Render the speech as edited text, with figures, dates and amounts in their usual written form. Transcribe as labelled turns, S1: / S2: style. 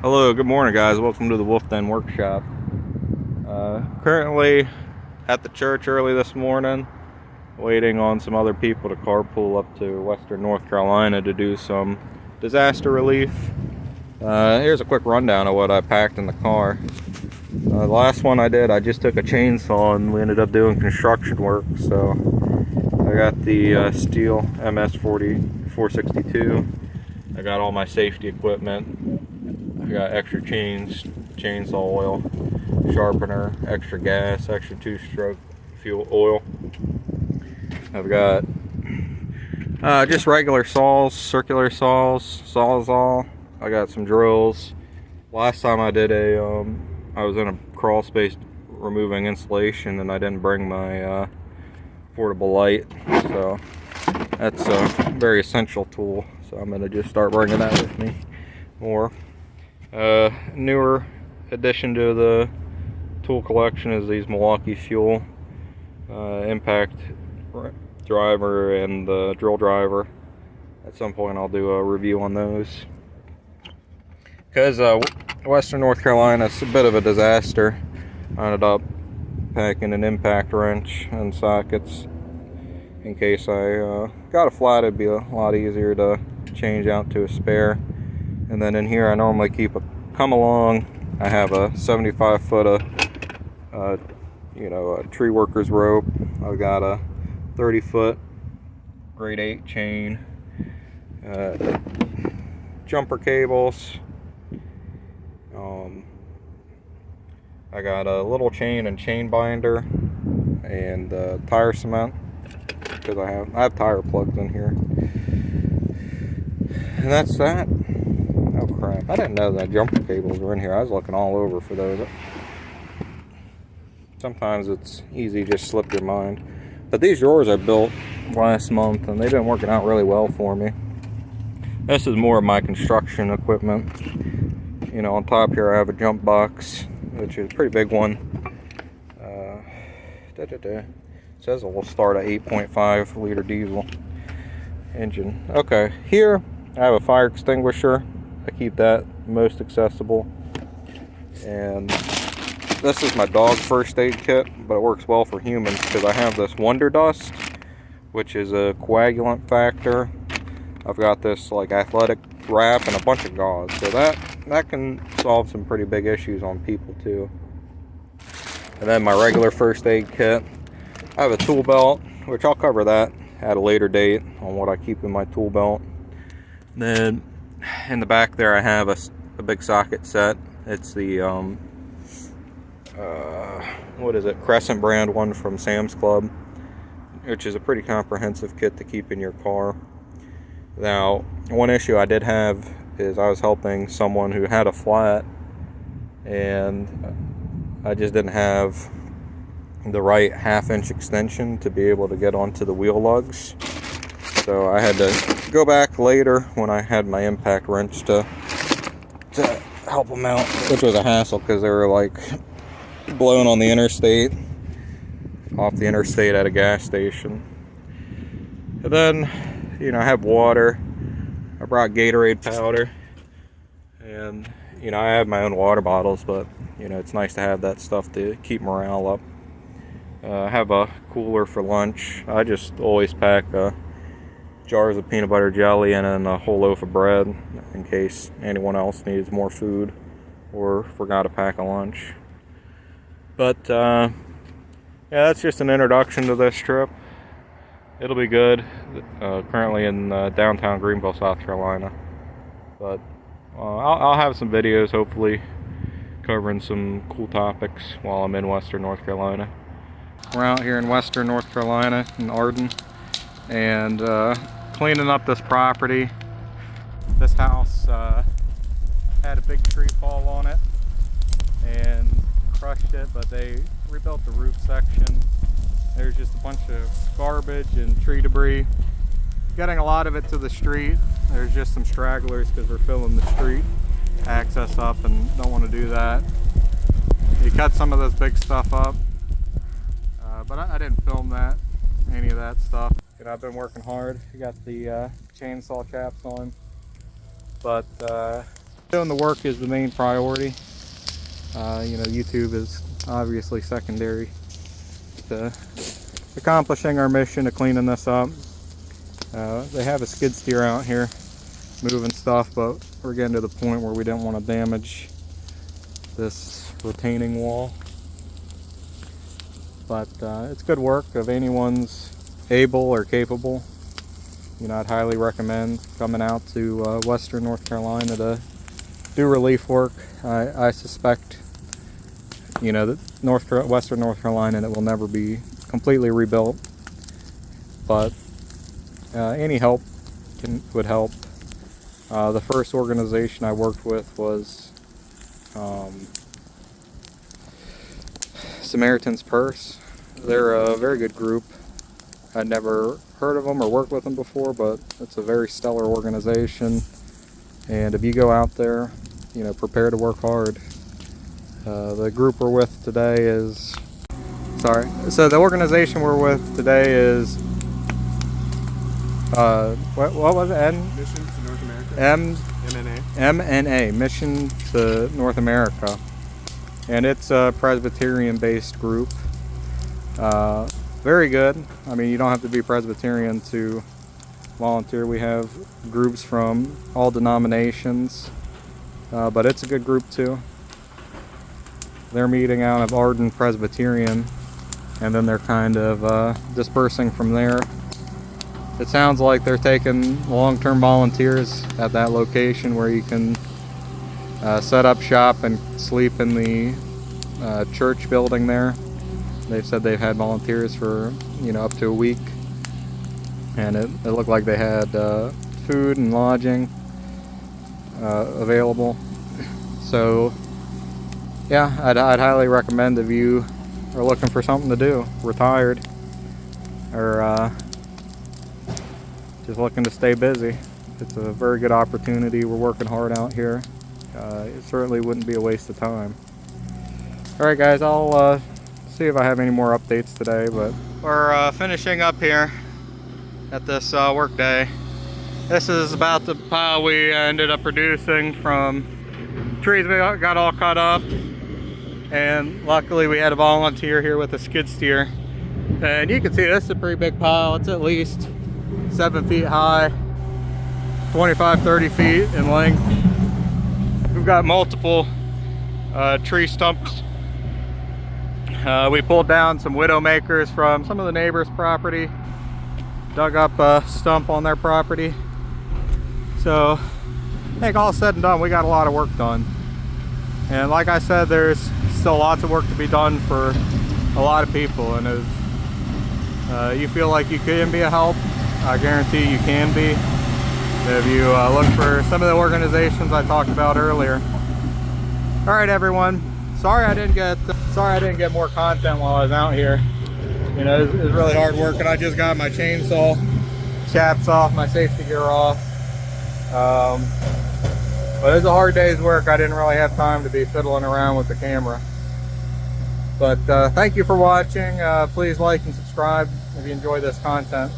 S1: Hello, good morning guys. Welcome to the Wolf Den Workshop. Currently at the church early this morning, waiting on some other people to carpool up to Western North Carolina to do some disaster relief. Here's a quick rundown of what I packed in the car. The last one I did, I just took a chainsaw and we ended up doing construction work. So I got the Stihl MS40 462. I got all my safety equipment. I got extra chains, chainsaw oil, sharpener, extra gas, extra two-stroke fuel oil. I've got just regular saws, circular saws, sawzall. I got some drills. Last time I did I was in a crawl space removing insulation and I didn't bring my portable light. So that's a very essential tool. So I'm gonna just start bringing that with me more. Newer addition to the tool collection is these Milwaukee Fuel impact driver and the drill driver. At some point I'll do a review on those. Because Western North Carolina is a bit of a disaster. I ended up packing an impact wrench and sockets in case I got a flat. It'd be a lot easier to change out to a spare. And then in here I normally keep a come along. I have a 75-foot a tree worker's rope. I've got a 30-foot grade 8 chain, jumper cables. I got a little chain and chain binder and tire cement because I have tire plugs in here. And that's that. Oh crap, I didn't know that jumper cables were in here. I was looking all over for those. Sometimes it's easy to just slip your mind. But these drawers I built last month and they've been working out really well for me. This is more of my construction equipment. You know, on top here I have a jump box, which is a pretty big one. It says it will start at 8.5 liter diesel engine. Okay, here I have a fire extinguisher. I keep that most accessible. And this is my dog first aid kit, but it works well for humans because I have this Wonder Dust, which is a coagulant factor. I've got this like athletic wrap and a bunch of gauze, so that can solve some pretty big issues on people too. And then my regular first aid kit. I have a tool belt, which I'll cover that at a later date on what I keep in my tool belt. Then in the back there I have a big socket set. It's the what is it, Crescent brand one from Sam's Club, which is a pretty comprehensive kit to keep in your car. Now, one issue I did have is I was helping someone who had a flat and I just didn't have the right 1/2 inch extension to be able to get onto the wheel lugs. So I had to go back later when I had my impact wrench to help them out, which was a hassle because they were like blown on the interstate, off the interstate at a gas station. And then, you know, I have water. I brought Gatorade powder, and you know, I have my own water bottles, but you know, it's nice to have that stuff to keep morale up. I have a cooler for lunch. I just always pack jars of peanut butter jelly and then a whole loaf of bread in case anyone else needs more food or forgot to pack a lunch. But yeah, that's just an introduction to this trip. It'll be good. Currently in downtown Greenville, South Carolina. But I'll have some videos hopefully covering some cool topics while I'm in Western North Carolina. We're out here in Western North Carolina in Arden and cleaning up this property. This house had a big tree fall on it and crushed it, but they rebuilt the roof section. There's just a bunch of garbage and tree debris. Getting a lot of it to the street. There's just some stragglers because we're filling the street access up and don't want to do that. You cut some of this big stuff up, but I didn't film any of that stuff. And I've been working hard. I got the chainsaw chaps on, but Doing the work is the main priority. You know, YouTube is obviously secondary to accomplishing our mission of cleaning this up. They have a skid steer out here moving stuff, but we're getting to the point where we don't want to damage this retaining wall. But it's good work. If anyone's able or capable, you know, I'd highly recommend coming out to Western North Carolina to do relief work. I suspect, you know, that Western North Carolina, it will never be completely rebuilt, but any help would help. The first organization I worked with was Samaritan's Purse. They're a very good group. I'd never heard of them or worked with them before, but it's a very stellar organization. And if you go out there, you know, prepare to work hard. The group we're with today is, so the organization we're with today is, what was it?
S2: Mission to North America.
S1: MNA, Mission to North America. And it's a Presbyterian-based group. Very good. I mean, you don't have to be Presbyterian to volunteer. We have groups from all denominations, but it's a good group too. They're meeting out of Arden Presbyterian, and then they're kind of dispersing from there. It sounds like they're taking long-term volunteers at that location where you can set up shop and sleep in the church building there. They've said they've had volunteers for, you know, up to a week, and it looked like they had food and lodging available. So yeah, I'd highly recommend if you are looking for something to do, retired, or just looking to stay busy. It's a very good opportunity. We're working hard out here. It certainly wouldn't be a waste of time. Alright guys, I'll see if I have any more updates today, but we're finishing up here at this work day. This is about the pile we ended up producing from trees we got all cut up, and luckily we had a volunteer here with a skid steer. And you can see this is a pretty big pile. It's at least 7 feet high, 25-30 feet in length. We've got multiple tree stumps. We pulled down some widowmakers from some of the neighbors' property, dug up a stump on their property. So I think all said and done, we got a lot of work done. And like I said, there's still lots of work to be done for a lot of people. And if you feel like you can be a help, I guarantee you can be. If you look for some of the organizations I talked about earlier. All right, everyone. Sorry I didn't get more content while I was out here. You know, it was really hard work, and I just got my chainsaw chaps off, my safety gear off. But it was a hard day's work. I didn't really have time to be fiddling around with the camera. But thank you for watching. Please like and subscribe if you enjoy this content.